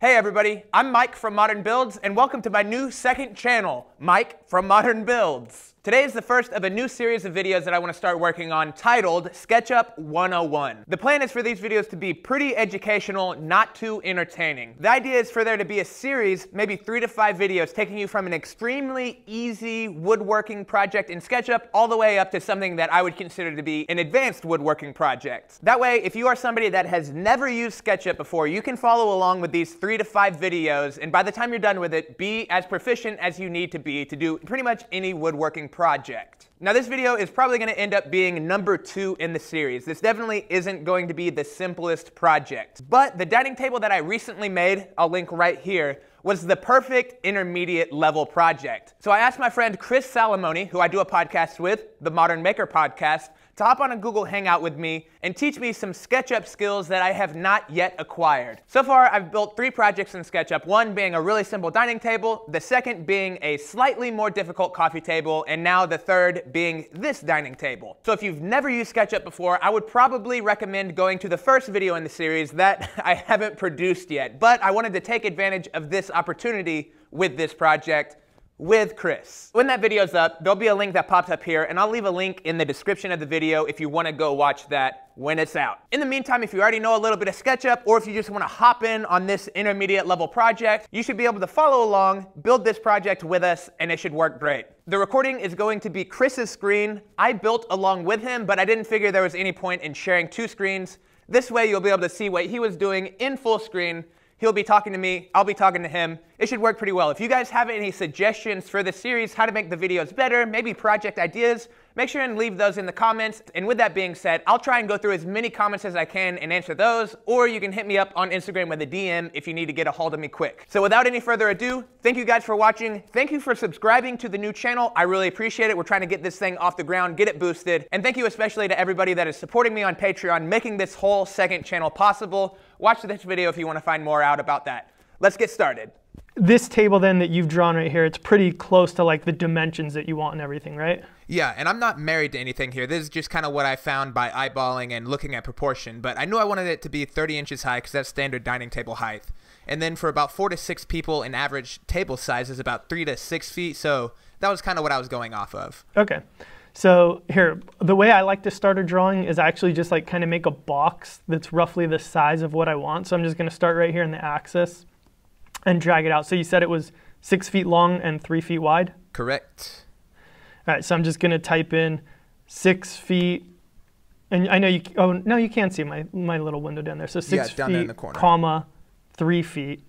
Hey everybody, I'm Mike from Modern Builds, and welcome to my new second channel, Mike from Modern Builds. Today is the first of a new series of videos that I want to start working on titled SketchUp 101. The plan is for these videos to be pretty educational, not too entertaining. The idea is for there to be a series, maybe 3 to 5 videos, taking you from an extremely easy woodworking project in SketchUp all the way up to something that I would consider to be an advanced woodworking project. That way, if you are somebody that has never used SketchUp before, you can follow along with these 3 to 5 videos, and by the time you're done with it, be as proficient as you need to be to do pretty much any woodworking project. Now this video is probably going to end up being number 2 in the series. This definitely isn't going to be the simplest project. But the dining table that I recently made, I'll link right here, was the perfect intermediate level project. So I asked my friend Chris Salamone, who I do a podcast with, the Modern Maker Podcast, to hop on a Google Hangout with me and teach me some SketchUp skills that I have not yet acquired. So far, I've built 3 projects in SketchUp, one being a really simple dining table, the second being a slightly more difficult coffee table, and now the third being this dining table. So if you've never used SketchUp before, I would probably recommend going to the first video in the series that I haven't produced yet, but I wanted to take advantage of this opportunity with this project with Chris. When that video's up, there'll be a link that pops up here, and I'll leave a link in the description of the video if you want to go watch that when it's out. In the meantime, if you already know a little bit of SketchUp, or if you just want to hop in on this intermediate level project, you should be able to follow along, build this project with us, and it should work great. The recording is going to be Chris's screen. I built along with him, but I didn't figure there was any point in sharing 2 screens. This way you'll be able to see what he was doing in full screen. He'll be talking to me, I'll be talking to him. It should work pretty well. If you guys have any suggestions for this series, how to make the videos better, maybe project ideas, make sure and leave those in the comments. And with that being said, I'll try and go through as many comments as I can and answer those, or you can hit me up on Instagram with a DM if you need to get a hold of me quick. So without any further ado, thank you guys for watching. Thank you for subscribing to the new channel. I really appreciate it. We're trying to get this thing off the ground, get it boosted. And thank you especially to everybody that is supporting me on Patreon, making this whole second channel possible. Watch this video if you want to find more out about that. Let's get started. This table then that you've drawn right here, it's pretty close to like the dimensions that you want and everything, right? Yeah, and I'm not married to anything here. This is just kind of what I found by eyeballing and looking at proportion, but I knew I wanted it to be 30 inches high because that's standard dining table height. And then for about 4 to 6 people, an average table size is about 3 to 6 feet, so that was kind of what I was going off of. Okay. So here, the way I like to start a drawing is actually just like kind of make a box that's roughly the size of what I want. So I'm just going to start right here in the axis and drag it out. So you said it was 6 feet long and 3 feet wide? Correct. All right, so I'm just going to type in 6 feet. And I know you, oh, no, you can't see my little window down there. So 6 down feet, there in the corner. comma, 3 feet,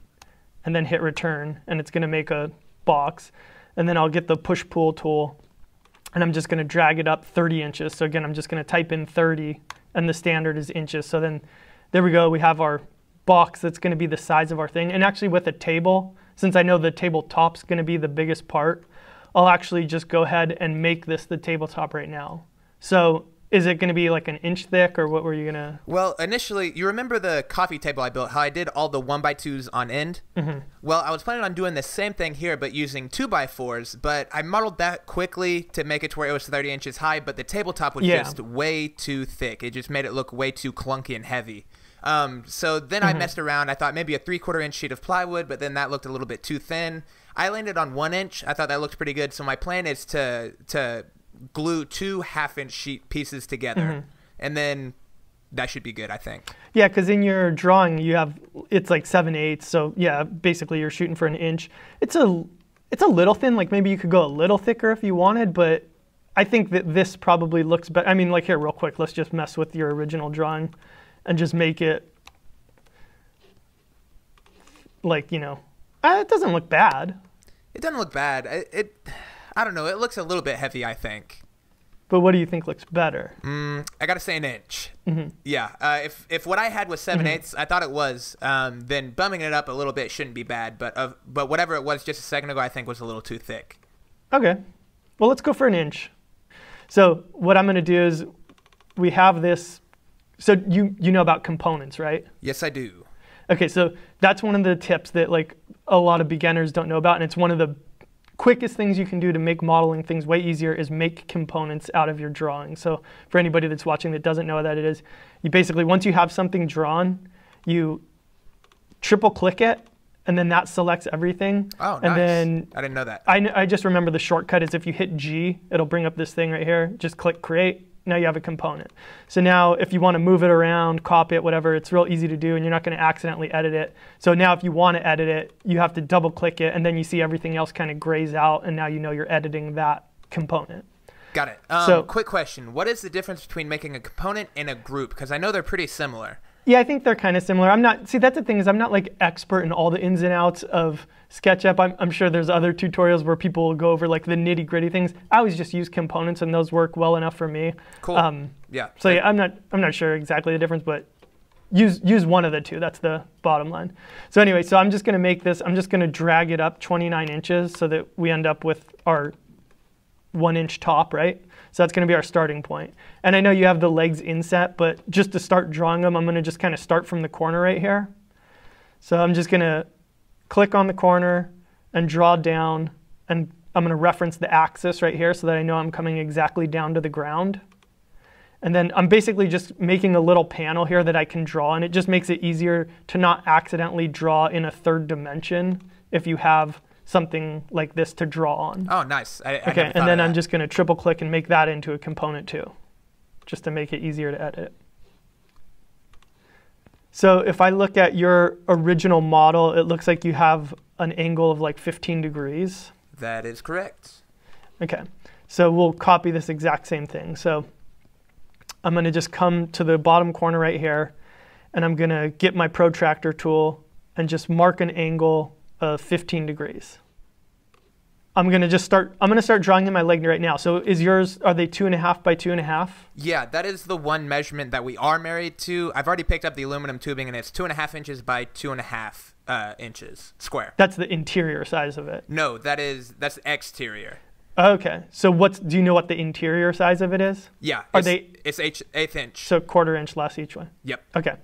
and then hit return. And it's going to make a box. And then I'll get the push-pull tool. And I'm just going to drag it up 30 inches. So again, I'm just going to type in 30, and the standard is inches. So then there we go. We have our box that's going to be the size of our thing. And actually with a table, since I know the tabletop's going to be the biggest part, I'll actually just go ahead and make this the tabletop right now. So is it going to be like an inch thick, or what were you going to? Well, initially, you remember the coffee table I built, how I did all the 1x2s on end? Mm-hmm. Well, I was planning on doing the same thing here, but using 2x4s, but I modeled that quickly to make it to where it was 30 inches high, but the tabletop was just way too thick. It just made it look way too clunky and heavy. So then I messed around. I thought maybe a 3/4 inch sheet of plywood, but then that looked a little bit too thin. I landed on 1 inch. I thought that looked pretty good. So my plan is to glue 2 half-inch sheet pieces together, and then that should be good, I think. Yeah, because in your drawing you have, it's like 7/8, so yeah, basically you're shooting for an inch. It's a little thin. Like maybe you could go a little thicker if you wanted, but I think that this probably looks better. I mean, like here, real quick, let's just mess with your original drawing and just make it like, you know, it doesn't look bad. It doesn't look bad. I don't know. It looks a little bit heavy, I think. But what do you think looks better? I got to say an inch. Yeah. If what I had was 7/8, I thought it was, then bumming it up a little bit shouldn't be bad. But whatever it was just a second ago, I think was a little too thick. Okay. Well, let's go for an inch. So what I'm going to do is we have this. So you know about components, right? Yes, I do. Okay, so that's one of the tips that like a lot of beginners don't know about, and it's one of the quickest things you can do to make modeling things way easier is make components out of your drawing. So for anybody that's watching that doesn't know what that it is, you basically, once you have something drawn, you triple click it and then that selects everything. Oh, and nice. Then I didn't know that. I just remember the shortcut is if you hit G, it'll bring up this thing right here. Just click create. Now you have a component. So now if you want to move it around, copy it, whatever, it's real easy to do, and you're not going to accidentally edit it. So now if you want to edit it, you have to double click it, and then you see everything else kind of grays out, and now you know you're editing that component. Got it. So quick question. What is the difference between making a component and a group? Because I know they're pretty similar. Yeah, I think they're kind of similar. See, that's the thing is I'm not like expert in all the ins and outs of SketchUp. I'm sure there's other tutorials where people will go over like the nitty gritty things. I always just use components and those work well enough for me. Cool. Yeah. So yeah, I'm not sure exactly the difference, but use one of the two. That's the bottom line. So anyway, so I'm just going to make this. I'm just going to drag it up 29 inches so that we end up with our 1-inch top, right? So that's going to be our starting point. And I know you have the legs inset, but just to start drawing them, I'm going to just kind of start from the corner right here. So I'm just going to click on the corner and draw down, and I'm going to reference the axis right here so that I know I'm coming exactly down to the ground. And then I'm basically just making a little panel here that I can draw, and it just makes it easier to not accidentally draw in a third dimension if you have something like this to draw on. Oh, nice. Okay, and then I'm just going to triple click and make that into a component too, just to make it easier to edit. So if I look at your original model, it looks like you have an angle of like 15 degrees. That is correct. Okay, so we'll copy this exact same thing. So I'm going to just come to the bottom corner right here, and I'm going to get my protractor tool and just mark an angle of 15 degrees. I'm going to start drawing in my leg right now. So is yours, are they 2.5 by 2.5? Yeah, that is the one measurement that we are married to. I've already picked up the aluminum tubing, and it's 2.5 inches by 2.5 inches square. That's the interior size of it. No, that's exterior. Okay, so do you know what the interior size of it is? Yeah, it's 1/8 inch. So 1/4 inch less each way? Yep. Okay,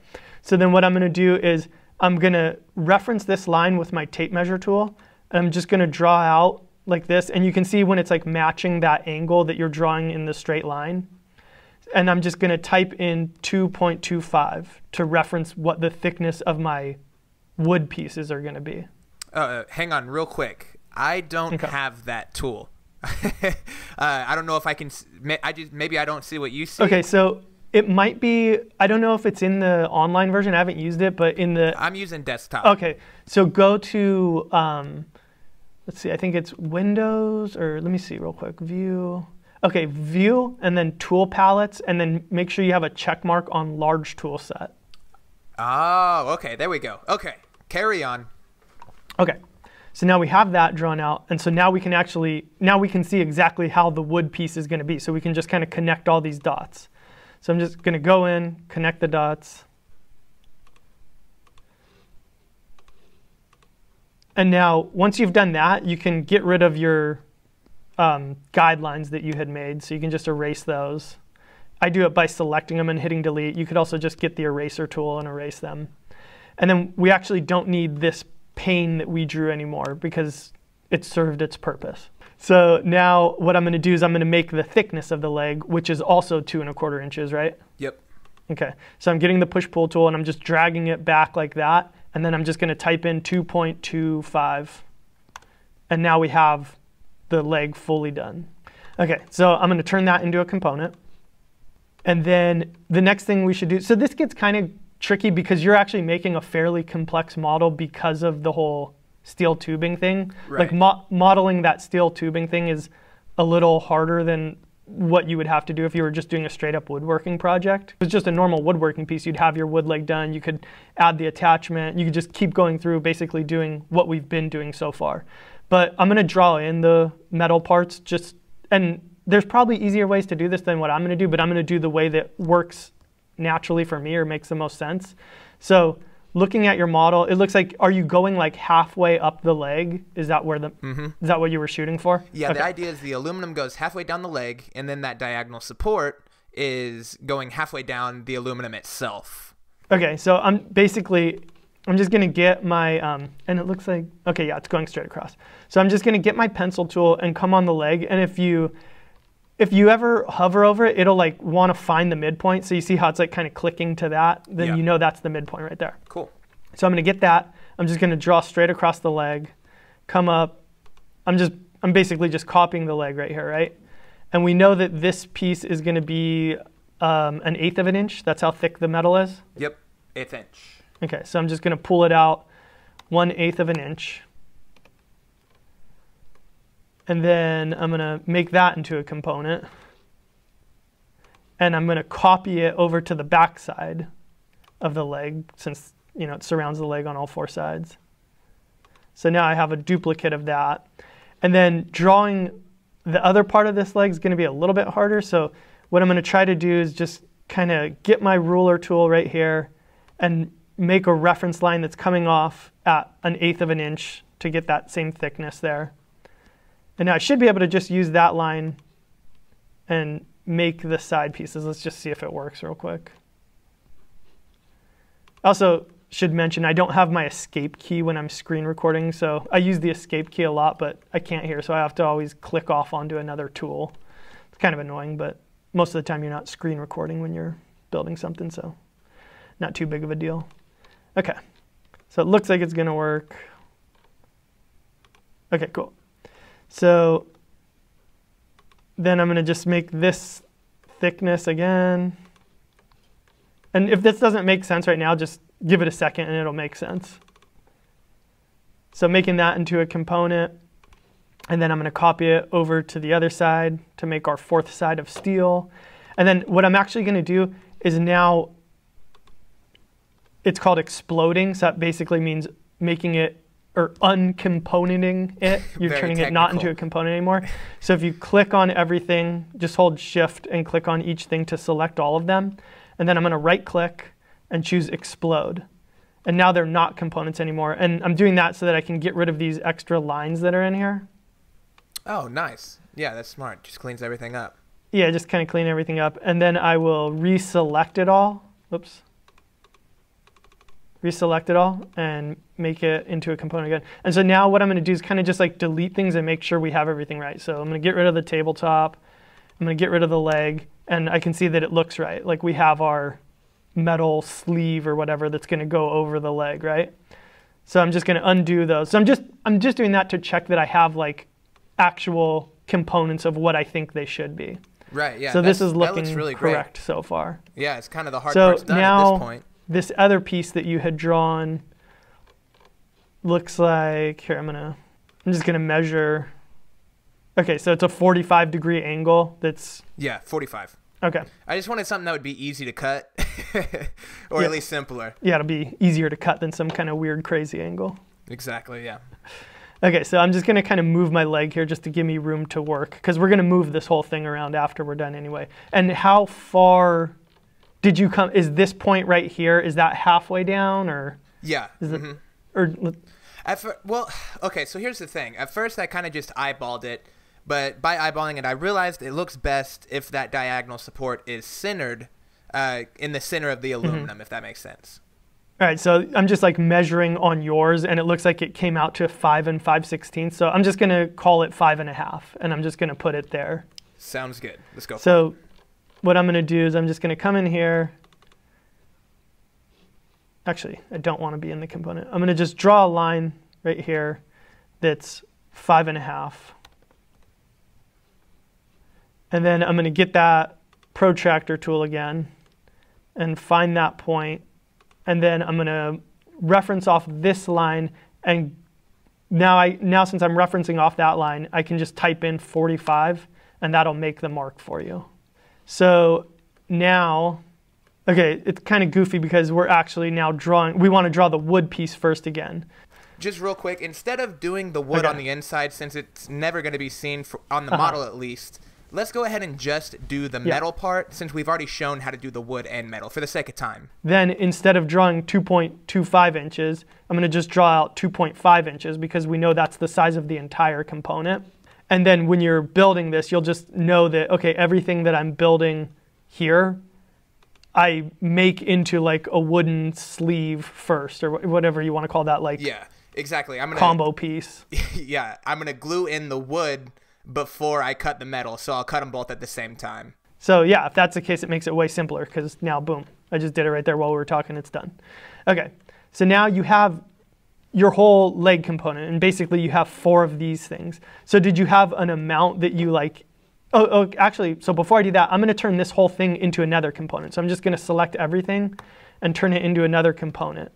so then what I'm going to do is I'm going to reference this line with my tape measure tool, and I'm just going to draw out like this, and you can see when it's like matching that angle that you're drawing in the straight line. And I'm just going to type in 2.25 to reference what the thickness of my wood pieces are going to be. Hang on real quick. I don't have that tool. I don't know if I can. Maybe I don't see what you see. Okay, so it might be. I don't know if it's in the online version. I haven't used it, but in the. I'm using desktop. Okay, so go to. Let's see. I think it's Windows, or let me see real quick. View. Okay, View, and then Tool Palettes, and then make sure you have a check mark on Large Tool Set. Oh, okay. There we go. Okay, carry on. Okay. So now we have that drawn out, and so now we can see exactly how the wood piece is going to be. So we can just kind of connect all these dots. So I'm just going to go in, connect the dots. And now, once you've done that, you can get rid of your guidelines that you had made. So you can just erase those. I do it by selecting them and hitting delete. You could also just get the eraser tool and erase them. And then we actually don't need this pane that we drew anymore because it served its purpose. So now what I'm going to do is I'm going to make the thickness of the leg, which is also 2.25 inches, right? Yep. Okay, so I'm getting the push-pull tool and I'm just dragging it back like that, and then I'm just going to type in 2.25, and now we have the leg fully done. Okay, so I'm going to turn that into a component, and then the next thing we should do, so this gets kind of tricky because you're actually making a fairly complex model because of the whole steel tubing thing. Right. Like modeling that steel tubing thing is a little harder than what you would have to do if you were just doing a straight up woodworking project. If it's just a normal woodworking piece, you'd have your wood leg done, you could add the attachment, you could just keep going through basically doing what we've been doing so far. But I'm going to draw in the metal parts and there's probably easier ways to do this than what I'm going to do, but I'm going to do the way that works naturally for me or makes the most sense. So looking at your model, it looks like, are you going like halfway up the leg? Is that where is that what you were shooting for? Yeah, okay. The idea is the aluminum goes halfway down the leg, and then that diagonal support is going halfway down the aluminum itself. Okay, so I'm just gonna get my, and it looks like, okay, yeah, it's going straight across. So I'm just gonna get my pencil tool and come on the leg, and if you ever hover over it, it'll like want to find the midpoint. So you see how it's like kind of clicking to that? Then you know that's the midpoint right there. Cool. So I'm going to get that. I'm just going to draw straight across the leg, come up. I'm basically just copying the leg right here, right? And we know that this piece is going to be 1/8 of an inch. That's how thick the metal is? Yep, 1/8 inch. Okay, so I'm just going to pull it out 1/8 of an inch. And then I'm going to make that into a component. And I'm going to copy it over to the back side of the leg, since it surrounds the leg on all 4 sides. So now I have a duplicate of that. And then drawing the other part of this leg is going to be a little bit harder. So what I'm going to try to do is just kind of get my ruler tool right here and make a reference line that's coming off at 1/8 of an inch to get that same thickness there. And now I should be able to just use that line and make the side pieces. Let's just see if it works real quick. Also should mention I don't have my escape key when I'm screen recording, so I use the escape key a lot, but I can't here, so I have to always click off onto another tool. It's kind of annoying, but most of the time you're not screen recording when you're building something, so not too big of a deal. Okay, so it looks like it's going to work. Okay, cool. So then I'm going to just make this thickness again. And if this doesn't make sense right now, just give it a second and it'll make sense. So making that into a component, and then I'm going to copy it over to the other side to make our 4th side of steel. And then what I'm actually going to do is now, it's called exploding. So that basically means making it, or uncomponenting it. You're turning it not into a component anymore. So if you click on everything, just hold Shift and click on each thing to select all of them. And then I'm going to right click and choose explode. And now they're not components anymore. And I'm doing that so that I can get rid of these extra lines that are in here. Oh, nice. Yeah, that's smart. Just cleans everything up. Yeah, just kind of clean everything up. And then I will reselect it all. Oops. Reselect it all and make it into a component again. And so now what I'm going to do is kind of just like delete things and make sure we have everything right. So I'm going to get rid of the tabletop. I'm going to get rid of the leg. And I can see that it looks right. Like we have our metal sleeve or whatever that's going to go over the leg, right? So I'm just going to undo those. So I'm just doing that to check that I have like actual components of what I think they should be. Right, yeah. So this is looking really correct great so far. Yeah, it's kind of the hard part's done at this point. This other piece that you had drawn looks like, here, I'm just going to measure. Okay, so it's a 45-degree angle that's... Yeah, 45. Okay. I just wanted something that would be easy to cut, or at least simpler. Yeah, it'll be easier to cut than some kind of weird, crazy angle. Exactly, yeah. Okay, so I'm just going to kind of move my leg here just to give me room to work, because we're going to move this whole thing around after we're done anyway. And how far did you come? Is this point right here, is that halfway down, or? Yeah. Is it, or, well, okay, so here's the thing. At first, I kind of just eyeballed it. But by eyeballing it, I realized it looks best if that diagonal support is centered in the center of the aluminum, if that makes sense. All right, so I'm just like measuring on yours, and it looks like it came out to 5 5/16. So I'm just going to call it 5 1/2, and I'm just going to put it there. Sounds good. Let's go. So what I'm going to do is I'm just going to come in here. Actually, I don't want to be in the component. I'm going to just draw a line right here that's 5 1/2. And then I'm going to get that protractor tool again and find that point. And then I'm going to reference off this line. And now since I'm referencing off that line, I can just type in 45, and that'll make the mark for you. So now, okay, it's kind of goofy because we're actually now drawing. We want to draw the wood piece first again. Just real quick, instead of doing the wood on the inside, since it's never going to be seen on the model at least, let's go ahead and just do the metal part, since we've already shown how to do the wood and metal for the sake of time. Then instead of drawing 2.25 inches, I'm going to just draw out 2.5 inches because we know that's the size of the entire component. And then when you're building this, you'll just know that, okay, everything that I'm building here, I make into like a wooden sleeve first, or whatever you want to call that, like exactly. Combo piece. Yeah, I'm going to glue in the wood before I cut the metal, so I'll cut them both at the same time. So yeah, if that's the case, it makes it way simpler because now, boom, I just did it right there while we were talking, it's done. Okay, so now you have your whole leg component, and basically you have 4 of these things. So did you have an amount that you like? Oh, actually, so before I do that, I'm going to turn this whole thing into another component. So I'm just going to select everything and turn it into another component.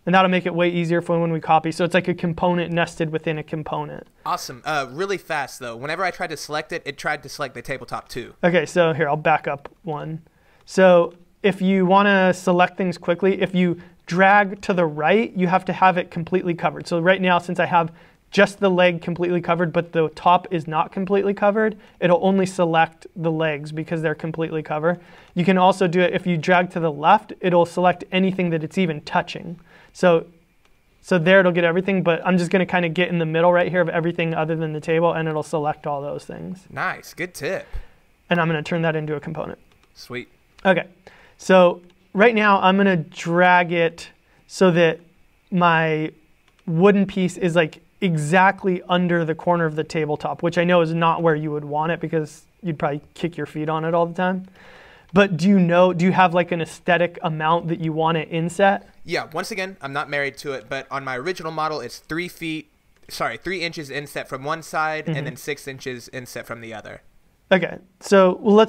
And that'll make it way easier for when we copy. So it's like a component nested within a component. Awesome. Really fast, though. Whenever I tried to select it, it tried to select the tabletop too. OK, so here, I'll back up one. So if you want to select things quickly, if you drag to the right, you have to have it completely covered. So right now, since I have just the leg completely covered, but the top is not completely covered, it'll only select the legs because they're completely covered. You can also do it if you drag to the left, it'll select anything that it's even touching. So there it'll get everything, but I'm just going to kind of get in the middle right here of everything other than the table, and it'll select all those things. Nice. Good tip. And I'm going to turn that into a component. Sweet. OK. So right now, I'm going to drag it so that my wooden piece is like exactly under the corner of the tabletop, which I know is not where you would want it because you'd probably kick your feet on it all the time. But do you have like an aesthetic amount that you want it inset? Yeah, once again, I'm not married to it, but on my original model, it's 3 inches inset from one side and then 6 inches inset from the other. Okay, so we'll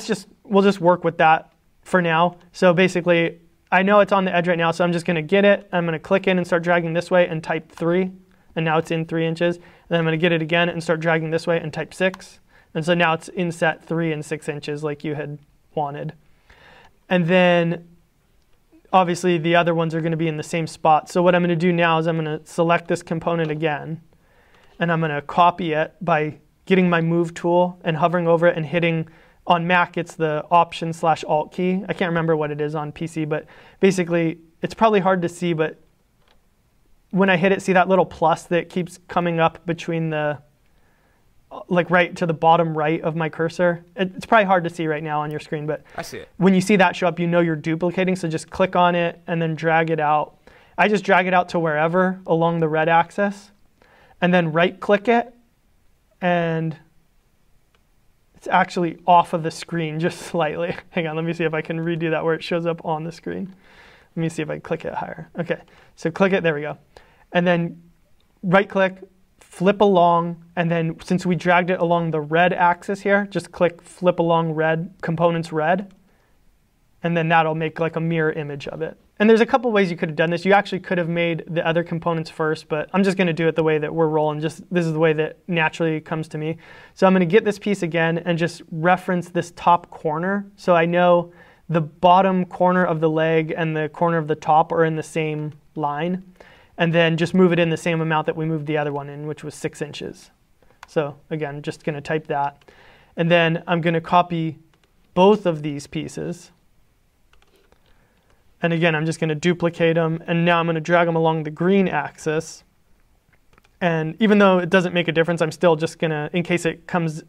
just work with that for now. So basically, I know it's on the edge right now, so I'm just going to get it. I'm going to click in and start dragging this way and type 3, and now it's in 3 inches. And then I'm going to get it again and start dragging this way and type 6. And so now it's inset 3 and 6 inches like you had wanted. And then obviously the other ones are going to be in the same spot. So what I'm going to do now is I'm going to select this component again, and I'm going to copy it by getting my move tool and hovering over it and hitting, on Mac it's the Option/Alt key. I can't remember what it is on PC, but basically it's probably hard to see, but when I hit it, see that little plus that keeps coming up between the, like right to the bottom right of my cursor? It's probably hard to see right now on your screen, but I see it. When you see that show up, you know you're duplicating, so just click on it and then drag it out. I just drag it out to wherever along the red axis, and then right-click it, and it's actually off of the screen just slightly. Hang on, let me see if I can redo that where it shows up on the screen. Let me see if I click it higher. OK, so click it, there we go. And then right-click, flip along, and then since we dragged it along the red axis here, just click flip along red, components red, and then that'll make like a mirror image of it. And there's a couple ways you could have done this. You actually could have made the other components first, but I'm just going to do it the way that we're rolling. This is the way that naturally comes to me. So I'm going to get this piece again and just reference this top corner. So I know the bottom corner of the leg and the corner of the top are in the same line. And then just move it in the same amount that we moved the other one in, which was 6 inches. So again, just going to type that. And then I'm going to copy both of these pieces. And again, I'm just going to duplicate them. And now I'm going to drag them along the green axis. And even though it doesn't make a difference, I'm still just going to, in case it comes,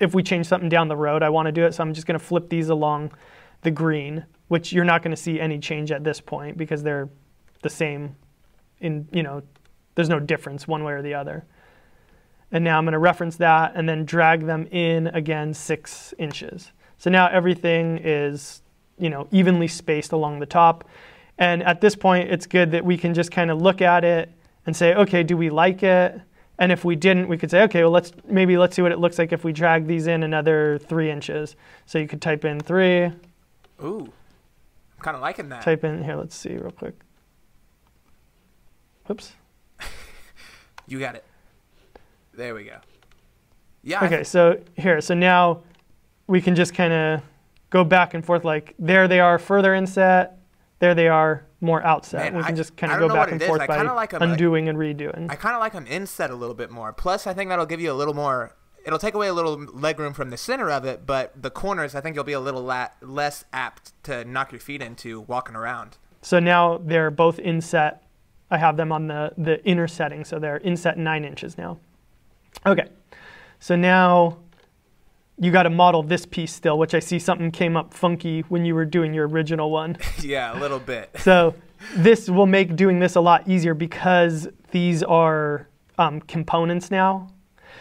if we change something down the road, I want to do it. So I'm just going to flip these along the green, which you're not going to see any change at this point because they're the same. There's no difference one way or the other. And now I'm going to reference that and then drag them in again 6 inches. So now everything is, evenly spaced along the top. And at this point, it's good that we can just kind of look at it and say, okay, do we like it? And if we didn't, we could say, okay, well, let's see what it looks like if we drag these in another 3 inches. So you could type in 3. Ooh, I'm kind of liking that. Type in here, let's see real quick. Oops. You got it. There we go. Yeah. Okay, so here, so now we can just kind of go back and forth like there they are further inset, there they are more outset. We can just kind of go back and forth by undoing and redoing. I kind of like them inset a little bit more. Plus, I think that'll give you a little more, it'll take away a little leg room from the center of it, but the corners, I think you'll be a little less apt to knock your feet into walking around. So now they're both inset. I have them on the inner setting, so they're inset 9 inches now. Okay, so now you got to model this piece still, which I see something came up funky when you were doing your original one. Yeah, a little bit. So this will make doing this a lot easier because these are components now.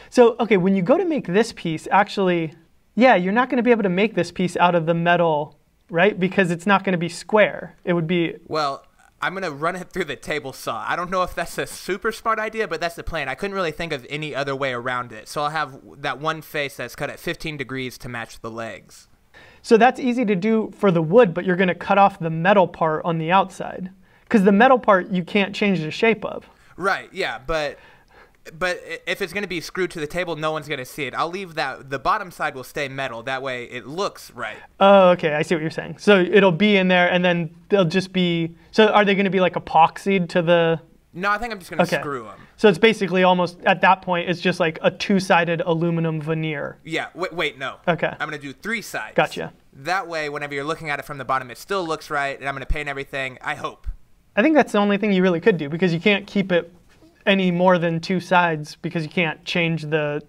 So, okay, when you go to make this piece, actually, yeah, you're not going to be able to make this piece out of the metal, right? Because it's not going to be square. It would be... Well, I'm going to run it through the table saw. I don't know if that's a super smart idea, but that's the plan. I couldn't really think of any other way around it. So I'll have that one face that's cut at 15 degrees to match the legs. So that's easy to do for the wood, but you're going to cut off the metal part on the outside. Because the metal part you can't change the shape of. Right, yeah, but if it's going to be screwed to the table, no one's going to see it. I'll leave that. The bottom side will stay metal. That way it looks right. Oh, okay. I see what you're saying. So it'll be in there, and then they'll just be... So are they going to be like epoxied to the... No, I think I'm just going to screw them. So it's basically almost, at that point, it's just like a two-sided aluminum veneer. Yeah. Wait, no. Okay. I'm going to do 3 sides. Gotcha. That way, whenever you're looking at it from the bottom, it still looks right, and I'm going to paint everything, I hope. I think that's the only thing you really could do, because you can't keep it any more than 2 sides, because you can't change the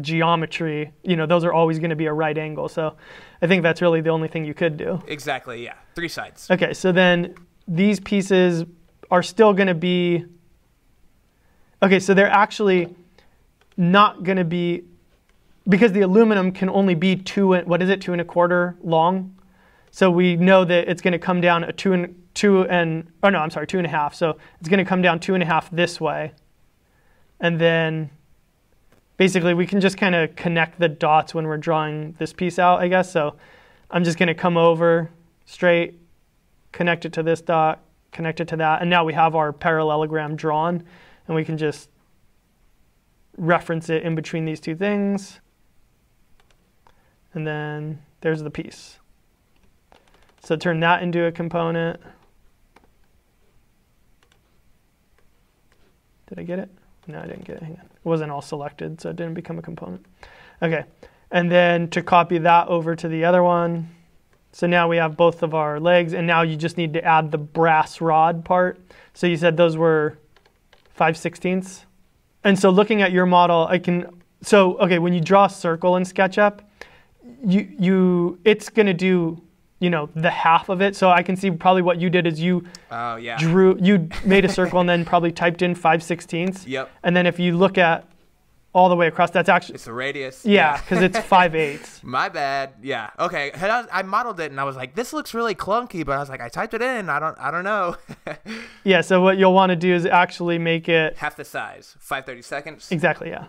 geometry. You know, those are always going to be a right angle. So I think that's really the only thing you could do. Exactly, yeah. 3 sides. Okay, so then these pieces are still going to be... Okay, so they're actually not going to be... Because the aluminum can only be 2 1/4 long. So we know that it's going to come down a 2.5. So it's going to come down 2.5 this way. And then basically we can just kind of connect the dots when we're drawing this piece out, I guess. So I'm just going to come over straight, connect it to this dot, connect it to that. And now we have our parallelogram drawn, and we can just reference it in between these 2 things. And then there's the piece. So turn that into a component. Did I get it? No, I didn't get it. Hang on. It wasn't all selected, so it didn't become a component. Okay. And then to copy that over to the other one. So now we have both of our legs, and now you just need to add the brass rod part. So you said those were 5/16. And so looking at your model, okay, when you draw a circle in SketchUp, it's going to do, you know, the half of it. So I can see probably what you did is you made a circle and then probably typed in 5/16. Yep. And then if you look at all the way across, that's actually... It's the radius. Yeah, because it's 5/8. My bad. Yeah. Okay. I modeled it and I was like, this looks really clunky, but I was like, I typed it in. I don't know. Yeah. So what you'll want to do is actually make it half the size, 5/32. Exactly. Yeah.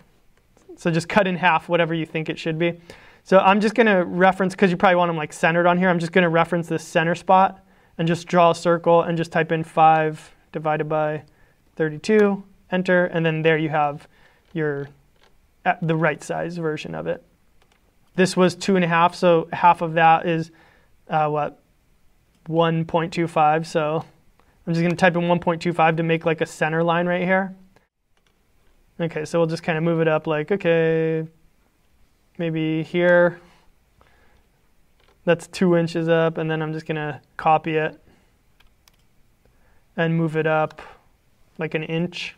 So just cut in half whatever you think it should be. So I'm just going to reference, because you probably want them like centered on here, I'm just going to reference this center spot and just draw a circle and just type in 5 divided by 32, enter, and then there you have the right size version of it. This was 2.5, so half of that is 1.25. So I'm just going to type in 1.25 to make like a center line right here. Okay, so we'll just kind of move it up like, okay, maybe here. That's 2 inches up, and then I'm just going to copy it and move it up like 1 inch.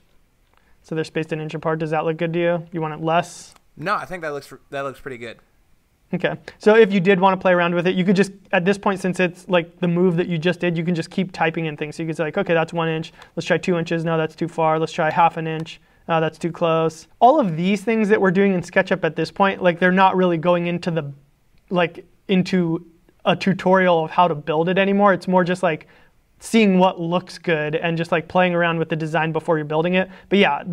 So they're spaced 1 inch apart. Does that look good to you? You want it less? No, I think that looks pretty good. Okay. So if you did want to play around with it, you could just, at this point, since it's like the move that you just did, you can just keep typing in things. So you could say like, okay, that's 1 inch. Let's try 2 inches. No, that's too far. Let's try 1/2 inch. That's too close. All of these things that we're doing in SketchUp at this point, like they're not really going into into a tutorial of how to build it anymore. It's more just like seeing what looks good and just like playing around with the design before you're building it. But yeah,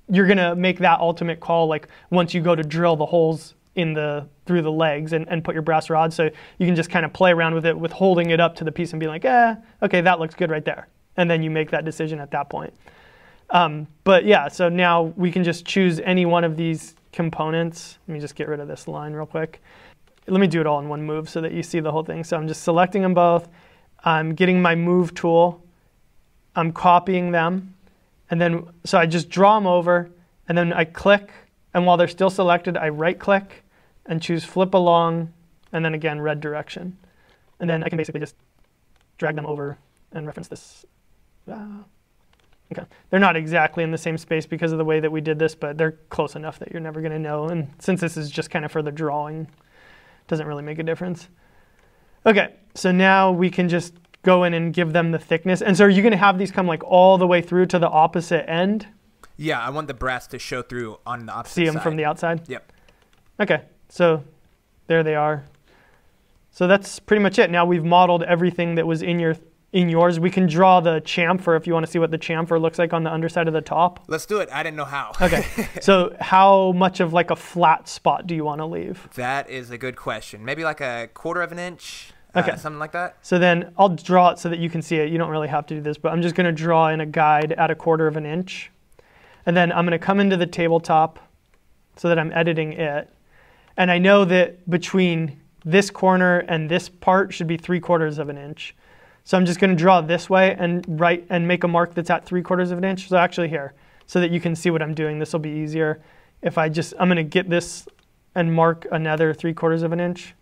you're gonna make that ultimate call like once you go to drill the holes through the legs and put your brass rod. So you can just kind of play around with it with holding it up to the piece and be like, okay, that looks good right there. And then you make that decision at that point. But yeah, so now we can just choose any one of these components. Let me just get rid of this line real quick. Let me do it all in one move so that you see the whole thing. So I'm just selecting them both. I'm getting my move tool. I'm copying them. And then, so I just draw them over, and then I click. And while they're still selected, I right click and choose flip along, and then again, red direction. And then I can basically just drag them over and reference this. Okay. They're not exactly in the same space because of the way that we did this, but they're close enough that you're never going to know. And since this is just kind of for the drawing, it doesn't really make a difference. Okay, so now we can just go in and give them the thickness. And so are you going to have these come like all the way through to the opposite end? Yeah, I want the brass to show through on the opposite side. See them from the outside? Yep. Okay, so there they are. So that's pretty much it. Now we've modeled everything that was in in yours. We can draw the chamfer if you want to see what the chamfer looks like on the underside of the top. Let's do it. I didn't know how. Okay. So how much of like a flat spot do you want to leave? That is a good question. Maybe like a 1/4 of an inch. Okay. Something like that. So then I'll draw it so that you can see it. You don't really have to do this, but I'm just going to draw in a guide at a 1/4 of an inch. And then I'm going to come into the tabletop so that I'm editing it. And I know that between this corner and this part should be 3/4 of an inch. So I'm just going to draw this way and make a mark that's at 3/4 of an inch. So actually here, so that you can see what I'm doing. This will be easier. If I'm going to get this and mark another 3/4 of an inch.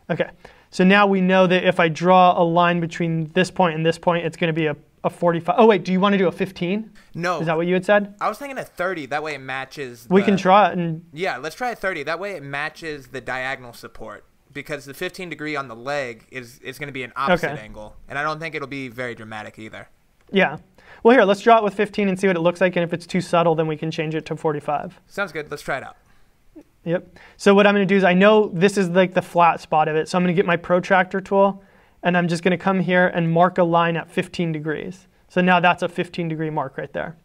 Okay. So now we know that if I draw a line between this point and this point, it's going to be a 45. Oh, wait, do you want to do a 15? No. Is that what you had said? I was thinking a 30. That way it matches. We can try it. And yeah, let's try a 30. That way it matches the diagonal support. Because the 15-degree on the leg is going to be an opposite angle. And I don't think it'll be very dramatic either. Yeah. Well, here, let's draw it with 15 and see what it looks like. And if it's too subtle, then we can change it to 45. Sounds good. Let's try it out. Yep. So what I'm going to do is I know this is like the flat spot of it. So I'm going to get my protractor tool, and I'm just going to come here and mark a line at 15 degrees. So now that's a 15-degree mark right there.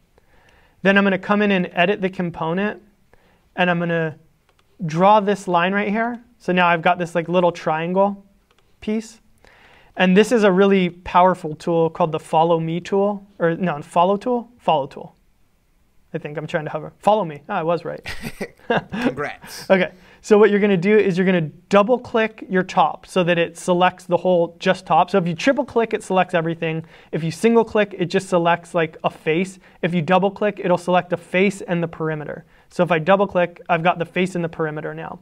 Then I'm going to come in and edit the component, and I'm going to draw this line right here. So now I've got this like little triangle piece. And this is a really powerful tool called the Follow Me tool. Or no, Follow tool? Follow tool. I think I'm trying to hover. Follow me. I was right. Congrats. Okay. So what you're going to do is you're going to double click your top so that it selects the whole just top. So if you triple click, it selects everything. If you single click, it just selects like a face. If you double click, it'll select the face and the perimeter. So if I double click, I've got the face and the perimeter now.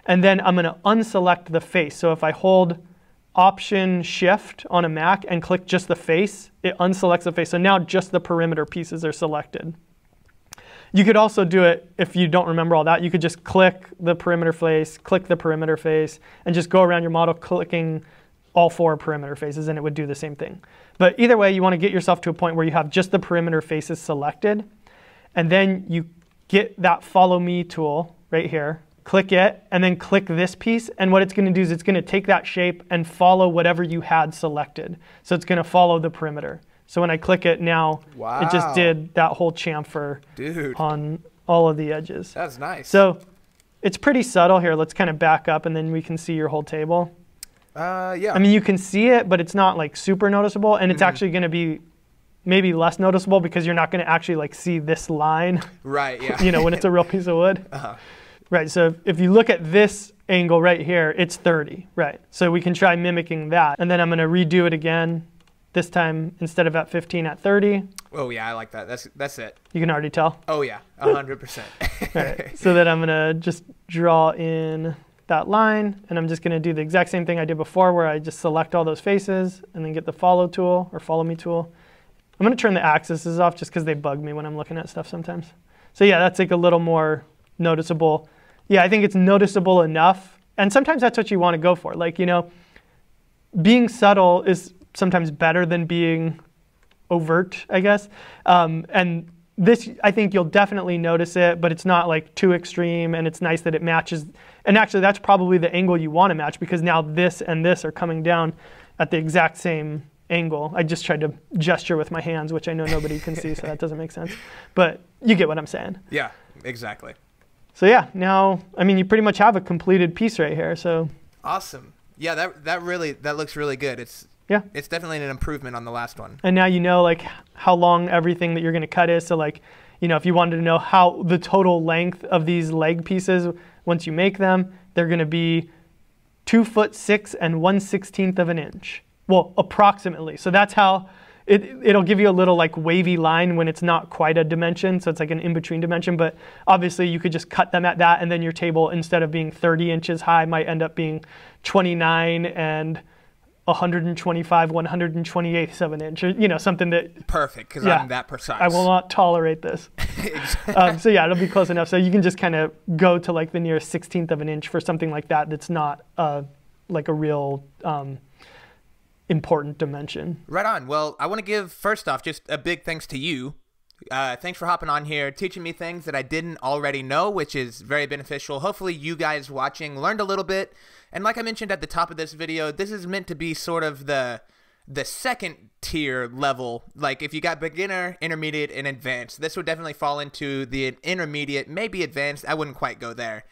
And then I'm going to unselect the face. So if I hold Option Shift on a Mac and click just the face, it unselects the face. So now just the perimeter pieces are selected. You could also do it, if you don't remember all that, you could just click the perimeter face, click the perimeter face, and just go around your model clicking all 4 perimeter faces, and it would do the same thing. But either way, you want to get yourself to a point where you have just the perimeter faces selected, and then you get that Follow Me tool right here, click it, and then click this piece, and what it's going to do is it's going to take that shape and follow whatever you had selected. So it's going to follow the perimeter. So when I click it now, it just did that whole chamfer on all of the edges. That's nice. So it's pretty subtle here. Let's kind of back up and then we can see your whole table. Yeah. I mean, you can see it, but it's not like super noticeable. And it's actually going to be maybe less noticeable because you're not going to actually like see this line. Right, yeah. You know, when it's a real piece of wood. Right, so if you look at this angle right here, it's 30, right? So we can try mimicking that. And then I'm going to redo it again. This time, instead of at 15, at 30. Oh, yeah, I like that. That's it. You can already tell? Oh, yeah, 100%. All right, so then I'm going to just draw in that line, and I'm just going to do the exact same thing I did before where I just select all those faces and then get the Follow tool or Follow Me tool. I'm going to turn the axes off just because they bug me when I'm looking at stuff sometimes. So yeah, that's like a little more noticeable. Yeah, I think it's noticeable enough. And sometimes that's what you want to go for. Like, you know, being subtle is sometimes better than being overt, I guess. And this, I think you'll definitely notice it, but it's not like too extreme, and it's nice that it matches. And actually, that's probably the angle you want to match because now this and this are coming down at the exact same angle. I just tried to gesture with my hands, which I know nobody can see, so that doesn't make sense. But you get what I'm saying. Yeah, exactly. So yeah, now, I mean, you pretty much have a completed piece right here, so. Awesome. Yeah, that looks really good. It's definitely an improvement on the last one. And now you know like how long everything that you're going to cut is. So like, you know, if you wanted to know how the total length of these leg pieces, once you make them, they're going to be 2'6" and 1/16 of an inch. Well, approximately. So that's how it'll give you a little like wavy line when it's not quite a dimension. So it's like an in-between dimension. But obviously you could just cut them at that, and then your table, instead of being 30 inches high, might end up being 29 and 125 1/128 of an inch, or you know, something that perfect, because I'm that precise. I will not tolerate this. So yeah, it'll be close enough. So you can just kind of go to like the nearest 16th of an inch for something like that. That's not like a real important dimension. Right on. Well, I want to give first off just a big thanks to you. Thanks for hopping on here, teaching me things that I didn't already know, which is very beneficial. Hopefully you guys watching learned a little bit. And like I mentioned at the top of this video, this is meant to be sort of the the second tier level. Like if you got beginner, intermediate, and advanced, this would definitely fall into the intermediate, maybe advanced. I wouldn't quite go there.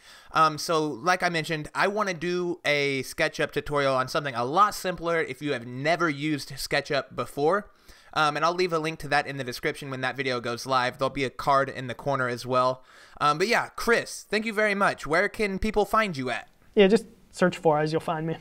So like I mentioned, I want to do a SketchUp tutorial on something a lot simpler if you have never used SketchUp before. And I'll leave a link to that in the description when that video goes live. There'll be a card in the corner as well. But yeah, Chris, thank you very much. Where can people find you at? Yeah, just search Forez, you'll find me.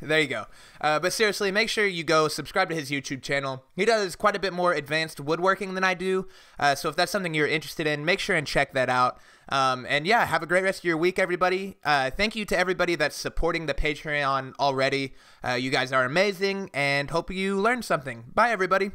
There you go. But seriously, make sure you go subscribe to his YouTube channel. He does quite a bit more advanced woodworking than I do. So if that's something you're interested in, make sure and check that out. And yeah, have a great rest of your week, everybody. Thank you to everybody that's supporting the Patreon already. You guys are amazing, and hope you learned something. Bye, everybody.